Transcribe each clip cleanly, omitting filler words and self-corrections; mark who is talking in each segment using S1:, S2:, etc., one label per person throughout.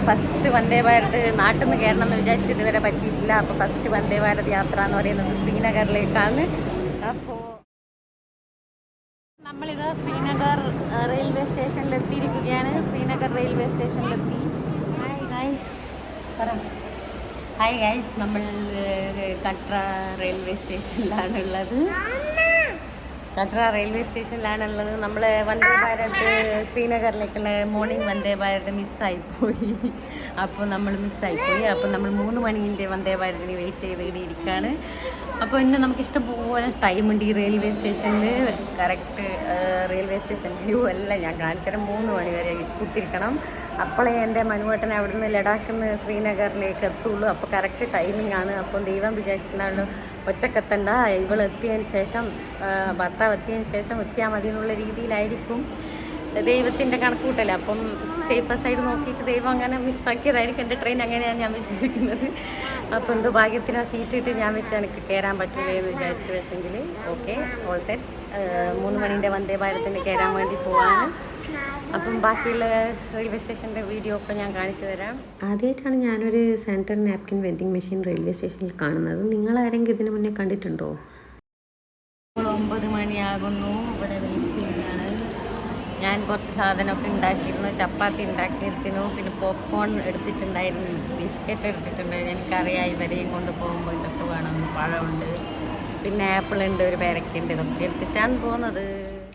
S1: First Vande Bharat നാട്ടിൽ നിന്ന് കയറണം എന്ന് വിചാരിച്ച് ഇതുവരെ പറ്റിയിട്ടില്ല. അപ്പോൾ ഫസ്റ്റ് വന്ദേ ഭാരത് യാത്ര എന്ന് പറയുന്നത് ശ്രീനഗറിലേക്കാണ്. അപ്പോൾ നമ്മളിത് ശ്രീനഗർ റെയിൽവേ സ്റ്റേഷനിലെത്തിയിരിക്കുകയാണ്. ശ്രീനഗർ റെയിൽവേ സ്റ്റേഷനിലെത്തി. ഹായ് ഗൈസ്, നമ്മൾ കട്ര റെയിൽവേ സ്റ്റേഷനിലാണുള്ളത്. നമ്മൾ വന്ദേ ഭാരത് ശ്രീനഗറിലേക്കുള്ള മോർണിംഗ് വന്ദേ ഭാരത് മിസ്സായിപ്പോയി. അപ്പോൾ നമ്മൾ 3 മണീൻ്റെ വന്ദേ ഭാരതിന് വെയിറ്റ് ചെയ്ത് ഇവിടെ ഇരിക്കുകയാണ്. അപ്പോൾ ഇന്ന് നമുക്കിഷ്ടം പോലെ ടൈമുണ്ട് ഈ റെയിൽവേ സ്റ്റേഷനിൽ. കറക്റ്റ് റെയിൽവേ സ്റ്റേഷൻ വ്യൂ എല്ലാം ഞാൻ കാണിച്ചാൽ 3 മണി വരെ കുത്തിരിക്കണം. അപ്പോഴേ എൻ്റെ മനുവേട്ടൻ അവിടുന്ന് ലഡാക്കിൽ നിന്ന് ശ്രീനഗറിലേക്ക് എത്തുള്ളൂ. അപ്പോൾ കറക്റ്റ് ടൈമിംഗ് ആണ്. അപ്പം ദൈവം വിചാരിച്ചിട്ടുണ്ടാവുള്ളൂ ഒറ്റക്കെത്തണ്ട, ഇവളെത്തിയതിന് ശേഷം ഭർത്താവ് എത്തിയതിന് ശേഷം എത്തിയാൽ മതി എന്നുള്ള രീതിയിലായിരിക്കും ദൈവത്തിൻ്റെ കണക്കൂട്ടൽ. അപ്പം സേഫ് സൈഡ് നോക്കിയിട്ട് ദൈവം അങ്ങനെ മിസ്സാക്കിയതായിരിക്കും. എൻ്റെ ട്രെയിൻ അങ്ങനെയാണ് ഞാൻ വിശ്വസിക്കുന്നത്. അപ്പോൾ എന്തോ ഭാഗ്യത്തിന് ആ സീറ്റ് ഇട്ട് ഞാൻ വെച്ച് എനിക്ക് കയറാൻ പറ്റില്ല എന്ന് വിചാരിച്ച് വെച്ചെങ്കിൽ ഓക്കെ, ഓൾ സെറ്റ്. 3 മണീൻ്റെ വന്ദേ ഭാരതിന് കയറാൻ വേണ്ടി പോവാണ്. അപ്പം ബാക്കിയുള്ള റെയിൽവേ സ്റ്റേഷൻ്റെ വീഡിയോ ഒക്കെ ഞാൻ കാണിച്ചു തരാം.
S2: ആദ്യമായിട്ടാണ് ഞാനൊരു sanitary napkin vending machine railway സ്റ്റേഷനിൽ കാണുന്നത്. നിങ്ങളാരെങ്കിലും ഇതിനു മുന്നേ കണ്ടിട്ടുണ്ടോ?
S1: 9 മണിയാകുന്നു. ഇവിടെ വെയിറ്റ് ചെയ്യുകയാണ്. ഞാൻ കുറച്ച് സാധനമൊക്കെ ഉണ്ടാക്കിയിരുന്നു. ചപ്പാത്തി ഉണ്ടാക്കിയിരുന്നു, പിന്നെ പോപ്കോൺ എടുത്തിട്ടുണ്ടായിരുന്നു, ബിസ്ക്കറ്റ് എടുത്തിട്ടുണ്ടായിരുന്നു. എനിക്കറിയാം ഇവരെയും കൊണ്ട് പോകുമ്പോൾ ഇതൊക്കെ വേണമെന്ന്. പഴമുണ്ട്, പിന്നെ ആപ്പിൾ ഉണ്ട്, ഒരു പേരക്കുണ്ട്. ഇതൊക്കെ എടുത്തിട്ടാണ് പോകുന്നത്.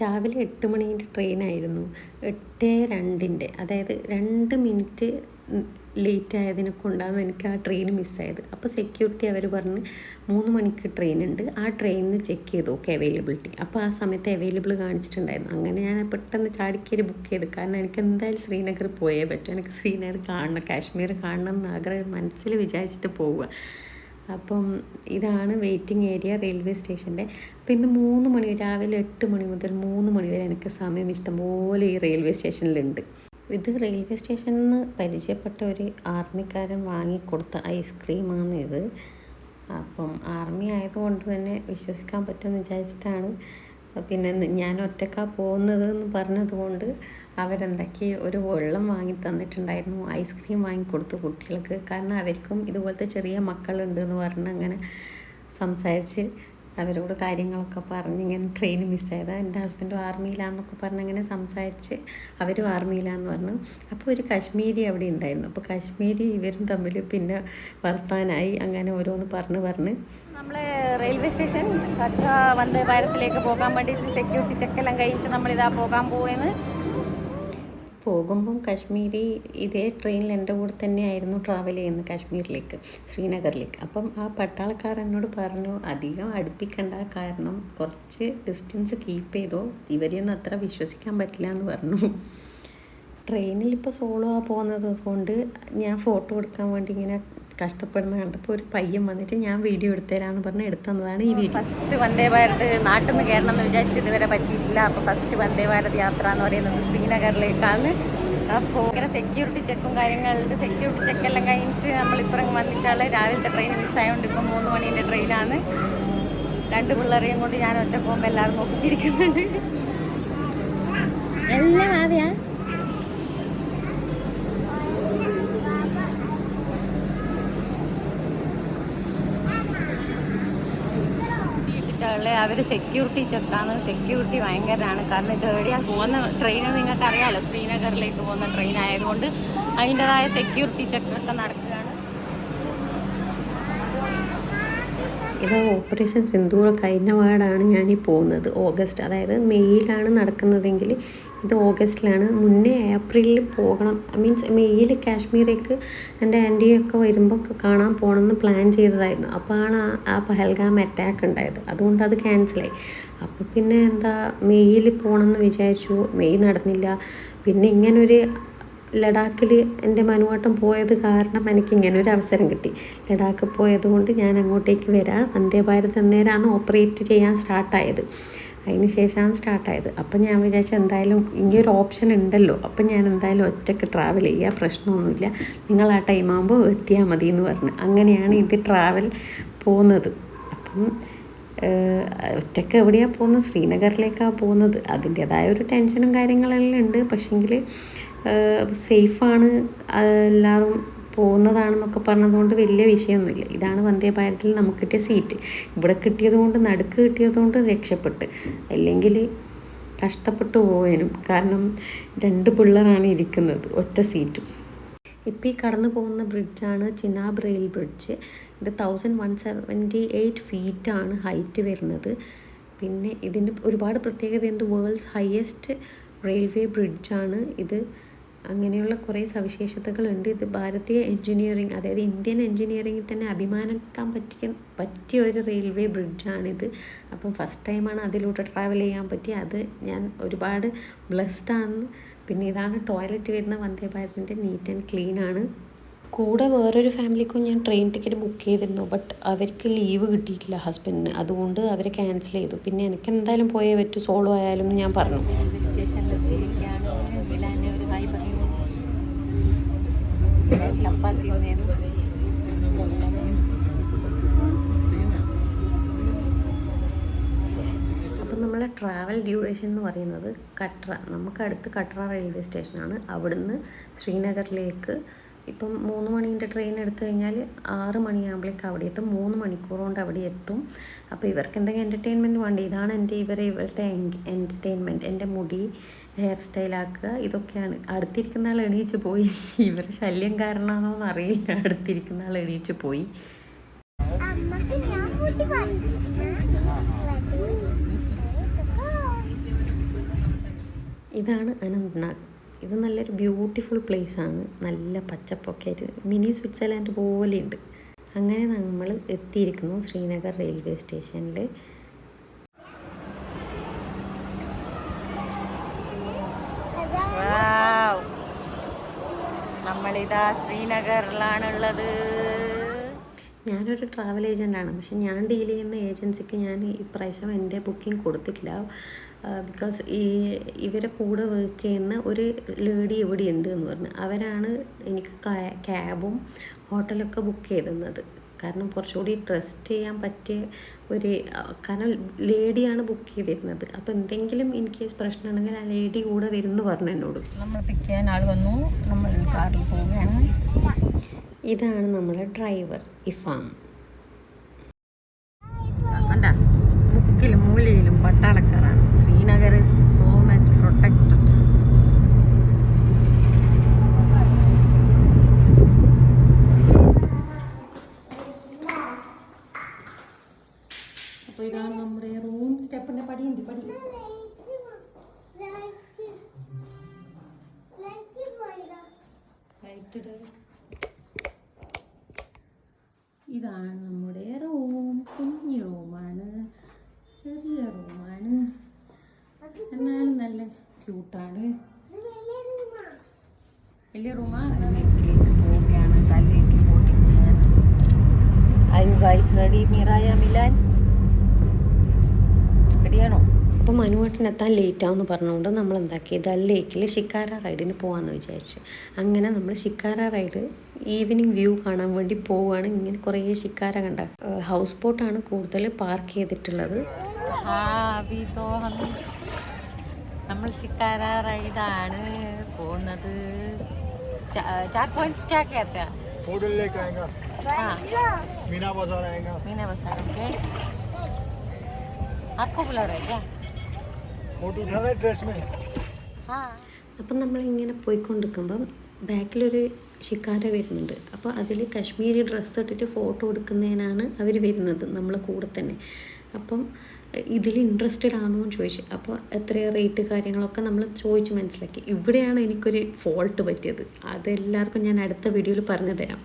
S2: രാവിലെ 8 മണീൻ്റെ ട്രെയിനായിരുന്നു. 8:02, അതായത് 2 മിനിറ്റ് ലേറ്റ് ആയതിനെ കൊണ്ടാണ് എനിക്ക് ആ ട്രെയിൻ മിസ്സായത്. അപ്പോൾ സെക്യൂരിറ്റി അവർ പറഞ്ഞ് 3 മണിക്ക് ട്രെയിൻ ഉണ്ട്, ആ ട്രെയിനിന് ചെക്ക് ചെയ്തു ഓക്കെ അവൈലബിലിറ്റി. അപ്പോൾ ആ സമയത്ത് അവൈലബിൾ കാണിച്ചിട്ടുണ്ടായിരുന്നു. അങ്ങനെ ഞാൻ പെട്ടെന്ന് ചാടിക്കേരി ബുക്ക് ചെയ്തു. കാരണം എനിക്ക് എന്തായാലും ശ്രീനഗർ പോയേ പറ്റും. എനിക്ക് ശ്രീനഗർ കാണണം, കാശ്മീർ കാണണം എന്ന് ആഗ്രഹം മനസ്സിൽ വിചാരിച്ചിട്ട് പോവുക. അപ്പം ഇതാണ് വെയിറ്റിംഗ് ഏരിയ റെയിൽവേ സ്റ്റേഷൻ്റെ. അപ്പോൾ ഇന്ന് 3 മണി, രാവിലെ 8 മണി മുതൽ 3 മണി വരെ എനിക്ക് സമയം ഇഷ്ടംപോലെ ഈ റെയിൽവേ സ്റ്റേഷനിലുണ്ട്. ഇത് റെയിൽവേ സ്റ്റേഷനിൽ നിന്ന് പരിചയപ്പെട്ട ഒരു ആർമിക്കാരൻ വാങ്ങിക്കൊടുത്ത ഐസ്ക്രീമാണ് ഇത്. അപ്പം ആർമി ആയതുകൊണ്ട് തന്നെ വിശ്വസിക്കാൻ പറ്റുമെന്ന് വിചാരിച്ചിട്ടാണ്. പിന്നെ ഞാൻ ഒറ്റക്കാണ് പോകുന്നത് എന്ന് പറഞ്ഞതുകൊണ്ട് അവരെന്തൊക്കെ ഒരു വെള്ളം വാങ്ങി തന്നിട്ടുണ്ടായിരുന്നു, ഐസ്ക്രീം വാങ്ങിക്കൊടുത്തു കുട്ടികൾക്ക്. കാരണം അവർക്കും ഇതുപോലത്തെ ചെറിയ മക്കളുണ്ട് എന്ന് പറഞ്ഞ് അങ്ങനെ സംസാരിച്ച് അവരോട് കാര്യങ്ങളൊക്കെ പറഞ്ഞ് ഇങ്ങനെ ട്രെയിൻ മിസ്സായതാണ്. എൻ്റെ ഹസ്ബൻഡും ആർമിയിലാന്നൊക്കെ പറഞ്ഞ് അങ്ങനെ സംസാരിച്ച് അവരും ആർമിയിലാന്ന് പറഞ്ഞു. അപ്പോൾ ഒരു കാശ്മീരി അവിടെ ഉണ്ടായിരുന്നു. അപ്പോൾ കാശ്മീരി ഇവരും തമ്മിൽ പിന്നെ വർത്താനായി. അങ്ങനെ ഓരോന്ന് പറഞ്ഞ്
S1: നമ്മൾ റെയിൽവേ സ്റ്റേഷൻ കട്ര വന്ദേ ഭാരതിലേക്ക് പോകാൻ വേണ്ടിയിട്ട് സെക്യൂരിറ്റി ചെക്കെല്ലാം കഴിഞ്ഞിട്ട് നമ്മളിതാ പോകാൻ പോവുകയാണ്.
S2: പോകുമ്പം കാശ്മീരി ഇതേ ട്രെയിനിൽ എൻ്റെ കൂടെ തന്നെയായിരുന്നു ട്രാവൽ ചെയ്യുന്നത് കാശ്മീരിലേക്ക്, ശ്രീനഗറിലേക്ക്. അപ്പം ആ പട്ടാളക്കാരൻ എന്നോട് പറഞ്ഞു അധികം അടുപ്പിക്കണ്ട, കാരണം കുറച്ച് ഡിസ്റ്റൻസ് കീപ്പ് ചെയ്തോ, ഇവരെയൊന്നും അത്ര വിശ്വസിക്കാൻ പറ്റില്ല എന്ന് പറഞ്ഞു. ട്രെയിനിൽ ഇപ്പോൾ സോളോ പോകുന്നത് കൊണ്ട് ഞാൻ ഫോട്ടോ എടുക്കാൻ വേണ്ടി ഇങ്ങനെ കഷ്ടപ്പെടുന്ന കണ്ടപ്പോൾ ഒരു പയ്യൻ വന്നിട്ട് ഞാൻ വീഡിയോ എടുത്തുതരാമെന്ന് പറഞ്ഞ് എടുത്തതാണ് ഈ വീഡിയോ.
S1: ഫസ്റ്റ് വന്ദേ ഭാരത് നാട്ടിൽ നിന്ന് കയറണം എന്ന് വിചാരിച്ച് ഇതുവരെ പറ്റിയിട്ടില്ല. അപ്പോൾ ഫസ്റ്റ് വന്ദേ ഭാരത് യാത്ര എന്ന് പറയുന്നത് ശ്രീനഗറിലേക്കാണ്. അപ്പോൾ ഇങ്ങനെ സെക്യൂരിറ്റി ചെക്കും കാര്യങ്ങളുണ്ട്. സെക്യൂരിറ്റി ചെക്കെല്ലാം കഴിഞ്ഞിട്ട് നമ്മളിപ്പുറം വന്നിട്ടാണ്. രാവിലത്തെ ട്രെയിൻ മിസ്സായതുകൊണ്ട് ഇപ്പം 3 മണീൻ്റെ ട്രെയിനാണ്. 2 പിള്ളേരെയും കൊണ്ട് ഞാൻ ഒറ്റ പോകുമ്പോൾ എല്ലാവരും നോക്കിച്ചിരിക്കുന്നുണ്ട്. എല്ലാം ആദ്യ അവർ സെക്യൂരിറ്റി ചെക്കാണ്. സെക്യൂരിറ്റി ഭയങ്കരമാണ്. കാരണം ഇത് എവിടെയാണ് പോകുന്ന ട്രെയിൻ നിങ്ങൾക്ക് അറിയാമല്ലോ, ശ്രീനഗറിലേക്ക് പോകുന്ന ട്രെയിൻ ആയതുകൊണ്ട് അതിൻ്റെതായ സെക്യൂരിറ്റി ചെക്കൊക്കെ നടക്കുകയാണ്.
S2: ഇത് ഓപ്പറേഷൻ സിന്ദൂർ കഴിഞ്ഞ പാടാണ് ഞാനീ പോകുന്നത്. ഓഗസ്റ്റ്, അതായത് മെയ്യിലാണ് നടക്കുന്നതെങ്കിൽ ഇത് ഓഗസ്റ്റിലാണ്. മുന്നേ ഏപ്രിലിൽ പോകണം, മീൻസ് മെയ്യിൽ കാശ്മീരേക്ക് എൻ്റെ ആൻറ്റിയൊക്കെ വരുമ്പോൾ കാണാൻ പോകണമെന്ന് പ്ലാൻ ചെയ്തതായിരുന്നു. അപ്പോഴാണ് ആ പഹൽഗാം അറ്റാക്ക് ഉണ്ടായത്. അതുകൊണ്ട് അത് ക്യാൻസലായി. അപ്പോൾ പിന്നെ മെയ്യിൽ പോകണമെന്ന് വിചാരിച്ചു, മെയ് നടന്നില്ല. പിന്നെ ഇങ്ങനൊരു ലഡാക്കിൽ എൻ്റെ മനുവാട്ടം പോയത് കാരണം എനിക്കിങ്ങനൊരു അവസരം കിട്ടി. ലഡാക്ക് പോയത് കൊണ്ട് ഞാൻ അങ്ങോട്ടേക്ക് വരാം. വന്ദേ ഭാരത് അന്നേരമാണ് ഓപ്പറേറ്റ് ചെയ്യാൻ സ്റ്റാർട്ടായത്. അതിന് ശേഷമാണ് സ്റ്റാർട്ടായത്. അപ്പം ഞാൻ വിചാരിച്ചു എന്തായാലും ഇങ്ങനൊരു ഓപ്ഷൻ ഉണ്ടല്ലോ, അപ്പം ഞാൻ എന്തായാലും ഒറ്റയ്ക്ക് ട്രാവൽ ചെയ്യുക, പ്രശ്നമൊന്നുമില്ല, നിങ്ങൾ ആ ടൈം ആകുമ്പോൾ എത്തിയാൽ മതി എന്ന് പറഞ്ഞു. അങ്ങനെയാണ് ഇത് ട്രാവൽ പോകുന്നത്. അപ്പം ഒറ്റയ്ക്ക് എവിടെയാണ് പോകുന്നത്? ശ്രീനഗറിലേക്കാണ് പോകുന്നത്. അതിൻ്റേതായ ഒരു ടെൻഷനും കാര്യങ്ങളെല്ലാം ഉണ്ട്. പക്ഷേങ്കിൽ സേഫാണ്, എല്ലാവരും പോകുന്നതാണെന്നൊക്കെ പറഞ്ഞതുകൊണ്ട് വലിയ വിഷയമൊന്നുമില്ല. ഇതാണ് വന്ദേ ഭാരതിൽ നമുക്ക് കിട്ടിയ സീറ്റ്. ഇവിടെ കിട്ടിയതുകൊണ്ട്, നടുക്ക് കിട്ടിയതുകൊണ്ട് രക്ഷപ്പെട്ട്, അല്ലെങ്കിൽ കഷ്ടപ്പെട്ടു പോകാനും. കാരണം 2 പിള്ളേരാണ് ഇരിക്കുന്നത്, ഒറ്റ സീറ്റും. ഇപ്പോൾ ഈ കടന്നു പോകുന്ന ബ്രിഡ്ജാണ് ചിനാബ് റെയിൽ ബ്രിഡ്ജ്. ഇത് 1178 ഫീറ്റാണ് ഹൈറ്റ് വരുന്നത്. പിന്നെ ഇതിൻ്റെ ഒരുപാട് പ്രത്യേകതയുണ്ട്. വേൾഡ്സ് ഹയസ്റ്റ് റെയിൽവേ ബ്രിഡ്ജാണ് ഇത്. അങ്ങനെയുള്ള കുറേ സവിശേഷതകളുണ്ട്. ഇത് ഭാരതീയ എൻജിനീയറിംഗ്, അതായത് ഇന്ത്യൻ എൻജിനീയറിംഗിൽ തന്നെ അഭിമാനിക്കാൻ പറ്റിയ ഒരു റെയിൽവേ ബ്രിഡ്ജാണിത്. അപ്പം ഫസ്റ്റ് ടൈമാണ് അതിലൂടെ ട്രാവൽ ചെയ്യാൻ പറ്റി. അത് ഞാൻ ഒരുപാട് ബ്ലെസ്ഡാണ്. പിന്നെ ഇതാണ് ടോയ്ലറ്റ് വരുന്ന വന്ദേ ഭാരതിൻ്റെ, നീറ്റ് ആൻഡ് ക്ലീൻ ആണ്. കൂടെ വേറൊരു ഫാമിലിക്കും ഞാൻ ട്രെയിൻ ടിക്കറ്റ് ബുക്ക് ചെയ്തിരുന്നു. ബട്ട് അവർക്ക് ലീവ് കിട്ടിയിട്ടില്ല ഹസ്ബൻഡിന്, അതുകൊണ്ട് അവർ ക്യാൻസൽ ചെയ്തു. പിന്നെ എനിക്ക് എന്തായാലും പോയേ പറ്റൂ, സോളോ ആയാലും ഞാൻ പറഞ്ഞു. അപ്പം നമ്മളെ ട്രാവൽ ഡ്യൂറേഷൻ എന്ന് പറയുന്നത് കട്ര, നമുക്കടുത്ത് കട്ര റെയിൽവേ സ്റ്റേഷനാണ്. അവിടുന്ന് ശ്രീനഗറിലേക്ക് ഇപ്പം 3 മണീൻ്റെ ട്രെയിൻ എടുത്തു കഴിഞ്ഞാൽ 6 മണിയാകുമ്പോഴേക്ക് അവിടെ എത്തും. 3 മണിക്കൂർ കൊണ്ട് അവിടെ എത്തും. അപ്പോൾ ഇവർക്ക് എന്തെങ്കിലും എൻ്റർടൈൻമെൻറ്റ് വേണ്ടി, ഇതാണ് ഇവരുടെ എൻ്റർടൈൻമെൻറ്റ്. എൻ്റെ മുടി ഹെയർ സ്റ്റൈലാക്കുക, ഇതൊക്കെയാണ്. അടുത്തിരിക്കുന്ന ആൾ എണീച്ച് പോയി. ഇവരുടെ ശല്യം കാരണമാണോന്ന് അറിയില്ല, അടുത്തിരിക്കുന്ന ആൾ എണീച്ച് പോയി. ഇതാണ് അനന്ത്നാഗ്. ഇത് നല്ലൊരു ബ്യൂട്ടിഫുൾ പ്ലേസാണ്. നല്ല പച്ചപ്പൊക്കെ ആയിട്ട് മിനി സ്വിറ്റ്സർലാൻഡ് പോലെയുണ്ട്. അങ്ങനെ നമ്മൾ എത്തിയിരിക്കുന്നു ശ്രീനഗർ റെയിൽവേ സ്റ്റേഷനിൽ.
S1: നമ്മളിതാ ശ്രീനഗറിലാണുള്ളത്.
S2: ഞാനൊരു ട്രാവൽ ഏജൻ്റാണ്, പക്ഷെ ഞാൻ ഡീൽ ചെയ്യുന്ന ഏജൻസിക്ക് ഞാൻ ഇപ്രാവശ്യം എൻ്റെ ബുക്കിംഗ് കൊടുത്തിട്ടില്ല. ബിക്കോസ് ഇവരെ കൂടെ വർക്ക് ചെയ്യുന്ന ഒരു ലേഡി ഇവിടെ ഉണ്ട് എന്ന് പറഞ്ഞു. അവരാണ് എനിക്ക് ക്യാബും ഹോട്ടലൊക്കെ ബുക്ക് ചെയ്തിരുന്നത്. കാരണം കുറച്ചുകൂടി ട്രസ്റ്റ് ചെയ്യാൻ പറ്റിയ കാരണം ലേഡിയാണ് ബുക്ക് ചെയ്തിരുന്നത്. അപ്പോൾ എന്തെങ്കിലും ഇൻ കേസ് പ്രശ്നമുണ്ടെങ്കിൽ ആ ലേഡി കൂടെ വരുമെന്ന് പറഞ്ഞു എന്നോട്.
S1: നമ്മൾ പിക്ക് ചെയ്യാൻ ആൾ വന്നു, നമ്മൾ കാറിൽ പോവുകയാണ്.
S2: ഇതാണ് നമ്മുടെ ഡ്രൈവർ ഇഫാം.
S1: കണ്ട, മുക്കിലും മൂലയിലും പട്ടാളക്കാരാണ്. Srinagar is so much protected. അപ്പോൾ ഇതാണ് നമ്മുടെ റൂം. സ്റ്റെപ്പിൻ്റെ പടിയുണ്ട്, പടി. ഇതാണ് നമ്മുടെ റൂം. കുഞ്ഞി റൂമാണ്, ചെറിയ റൂമാണ്, എന്നാലും നല്ല ക്യൂട്ടാണ്. വലിയ റൂമാണ്. പോവുകയാണ് തലേക്ക് ബോട്ടിങ് ചെയ്യാൻ. I you guys ready? മീറായ മിലാൻ റെഡിയാണോ?
S2: അപ്പോൾ മനുവേട്ടൻ എത്താൻ ലേറ്റാവെന്ന് പറഞ്ഞുകൊണ്ട് നമ്മൾ എന്താക്കി, ദൽ ലേക്കിൽ ഷിക്കാര റൈഡിന് പോകാമെന്ന് വിചാരിച്ച്. അങ്ങനെ നമ്മൾ ഷിക്കാര റൈഡ് ഈവനിങ് വ്യൂ കാണാൻ വേണ്ടി പോവുകയാണ്. ഇങ്ങനെ കുറേ ഷിക്കാര കണ്ട. ഹൗസ് ബോട്ടാണ് കൂടുതൽ പാർക്ക് ചെയ്തിട്ടുള്ളത്.
S1: നമ്മൾ ഷിക്കാര റൈഡാണ് പോകുന്നത്. 4 points क्या कहते हैं?
S3: होटल लेके आएगा,
S1: हाँ,
S3: मीना बाजार आएगा,
S1: मीना बाजार के आपको बुला रहे क्या?
S3: फोटो उठा रहे ड्रेस में.
S1: हाँ.
S2: അപ്പം നമ്മളിങ്ങനെ പോയിക്കൊണ്ടിരിക്കുമ്പം ബാക്കിലൊരു ഷിക്കാര വരുന്നുണ്ട്. അപ്പോൾ അതിൽ കശ്മീരി ഡ്രസ്സ് ഇട്ടിട്ട് ഫോട്ടോ എടുക്കുന്നതിനാണ് അവർ വരുന്നത് നമ്മളെ കൂടെ തന്നെ. അപ്പം ഇതിൽ ഇൻട്രസ്റ്റഡ് ആണോ എന്ന് ചോദിച്ചു. അപ്പോൾ എത്ര റേറ്റ് കാര്യങ്ങളൊക്കെ നമ്മൾ ചോദിച്ച് മനസ്സിലാക്കി. ഇവിടെയാണ് എനിക്കൊരു ഫോൾട്ട് പറ്റിയത്. അതെല്ലാവർക്കും ഞാൻ അടുത്ത വീഡിയോയിൽ പറഞ്ഞു തരാം.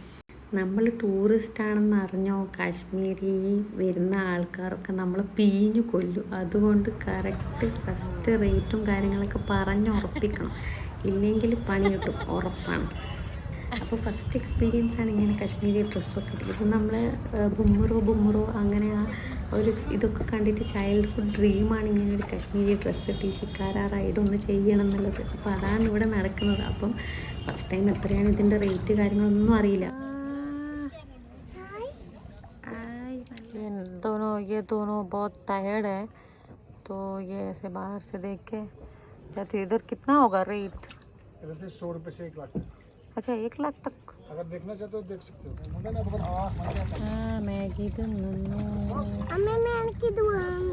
S2: നമ്മൾ ടൂറിസ്റ്റാണെന്ന് അറിഞ്ഞോ കാശ്മീരി വരുന്ന ആൾക്കാരൊക്കെ നമ്മളെ പീഞ്ഞു കൊല്ലും. അതുകൊണ്ട് കറക്റ്റ് ഫസ്റ്റ് റേറ്റും കാര്യങ്ങളൊക്കെ പറഞ്ഞുറപ്പിക്കണം, ഇല്ലെങ്കിൽ പണി കിട്ടും ഉറപ്പാണ്. അപ്പോൾ ഫസ്റ്റ് എക്സ്പീരിയൻസ് ആണ് ഇങ്ങനെ കശ്മീരി ഡ്രസ്സൊക്കെ ഇട്ട്. ഇത് നമ്മളെ ബുമ്മറോ അങ്ങനെ ആ ഒരു ഇതൊക്കെ കണ്ടിട്ട് ചൈൽഡ്ഹുഡ് ഡ്രീമാണ് ഇങ്ങനെ ഒരു കശ്മീരി ഡ്രസ്സ് ഇട്ട് ഷിക്കാര റൈഡ് ഒന്ന് ചെയ്യണം എന്നുള്ളത്. അപ്പോൾ അതാണ് ഇവിടെ നടക്കുന്നത്. അപ്പം ഫസ്റ്റ് ടൈം എത്രയാണ് ഇതിൻ്റെ റേറ്റ് കാര്യങ്ങളൊന്നും അറിയില്ല.
S1: दोनों बहुत टायर्ड है, तो ये ऐसे बाहर से देख के कहते इधर कितना होगा रेट.
S3: इधर से 100 रुपये से 1 लाख तक।
S2: अच्छा 1 लाख तक
S3: अगर देखना चाहते हो देख सकते हो।
S2: ആ മാഗി തിന്നുന്നു
S4: അമ്മ എനിക്ക് ഇത് വേണം